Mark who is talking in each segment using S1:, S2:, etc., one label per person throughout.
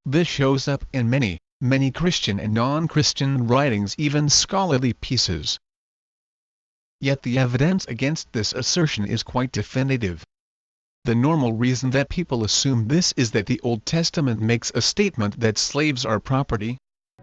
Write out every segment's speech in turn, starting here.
S1: This shows up in many Christian and non-Christian writings, even scholarly pieces. Yet the evidence against this assertion is quite definitive. The normal reason that people assume this is that the Old Testament makes a statement that slaves are property.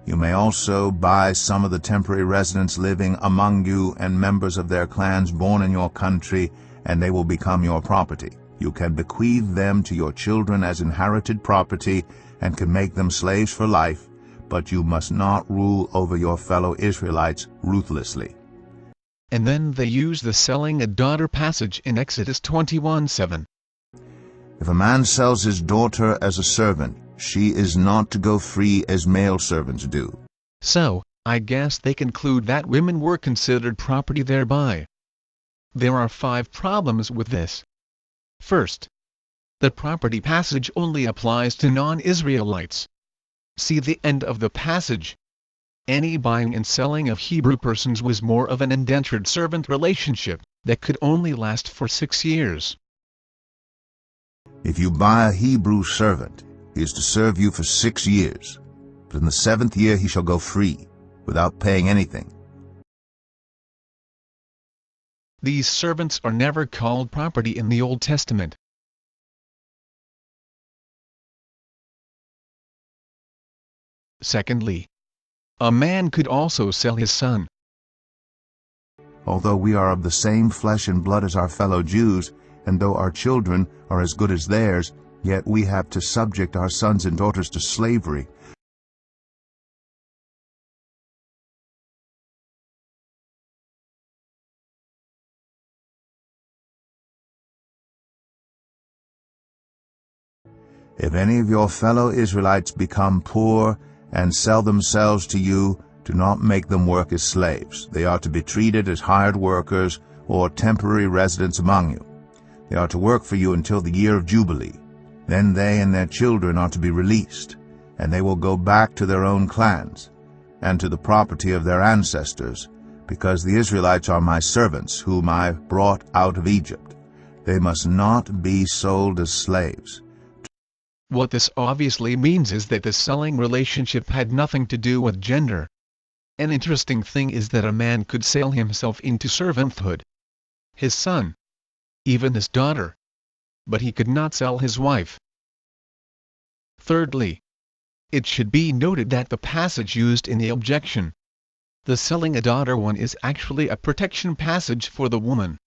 S2: You may also buy some of the temporary residents living among you and members of their clans born in your country, and they will become your property. You can bequeath them to your children as inherited property and can make them slaves for life, but you must not rule over your fellow Israelites ruthlessly.
S1: And then they use the selling a daughter passage in Exodus 21:7.
S2: If a man sells his daughter as a servant, she is not to go free as male servants do.
S1: So, I guess they conclude that women were considered property thereby. There are 5 problems with this. First, the property passage only applies to non-Israelites. See the end of the passage. Any buying and selling of Hebrew persons was more of an indentured servant relationship that could only last for 6 years.
S2: If you buy a Hebrew servant, he is to serve you for 6 years, but in the 7th year he shall go free, without paying anything.
S1: These servants are never called property in the Old Testament. Secondly, a man could also sell his son.
S2: Although we are of the same flesh and blood as our fellow Jews, and though our children are as good as theirs, yet we have to subject our sons and daughters to slavery. If any of your fellow Israelites become poor and sell themselves to you, do not make them work as slaves. They are to be treated as hired workers or temporary residents among you. They are to work for you until the year of Jubilee. Then they and their children are to be released, and they will go back to their own clans and to the property of their ancestors, because the Israelites are my servants, whom I brought out of Egypt. They must not be sold as slaves.
S1: What this obviously means is that the selling relationship had nothing to do with gender. An interesting thing is that a man could sell himself into servanthood. His son, even his daughter. But he could not sell his wife. Thirdly, it should be noted that the passage used in the objection, the selling a daughter one, is actually a protection passage for the woman.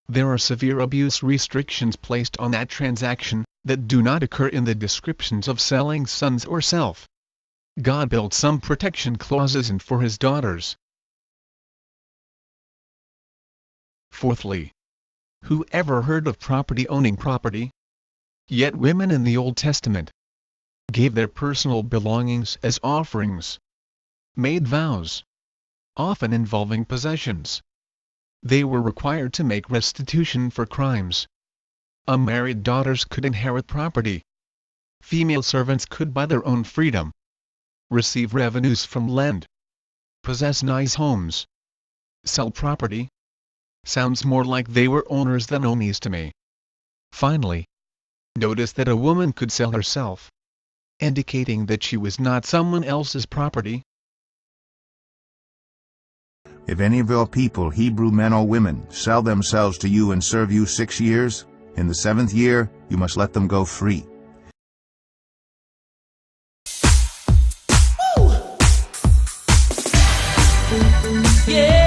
S1: There are severe abuse restrictions placed on that transaction that do not occur in the descriptions of selling sons or self. God built some protection clauses in for his daughters. Fourthly, who ever heard of property owning property? Yet women in the Old Testament gave their personal belongings as offerings, made vows, often involving possessions. They were required to make restitution for crimes. Unmarried daughters could inherit property. Female servants could buy their own freedom, receive revenues from land, possess nice homes, sell property. Sounds more like they were owners than ownees to me. Finally, notice that a woman could sell herself. indicating that she was not someone else's property.
S2: If any of your people, Hebrew men or women, sell themselves to you and serve you 6 years, in the 7th year you must let them go free.
S3: Yeah.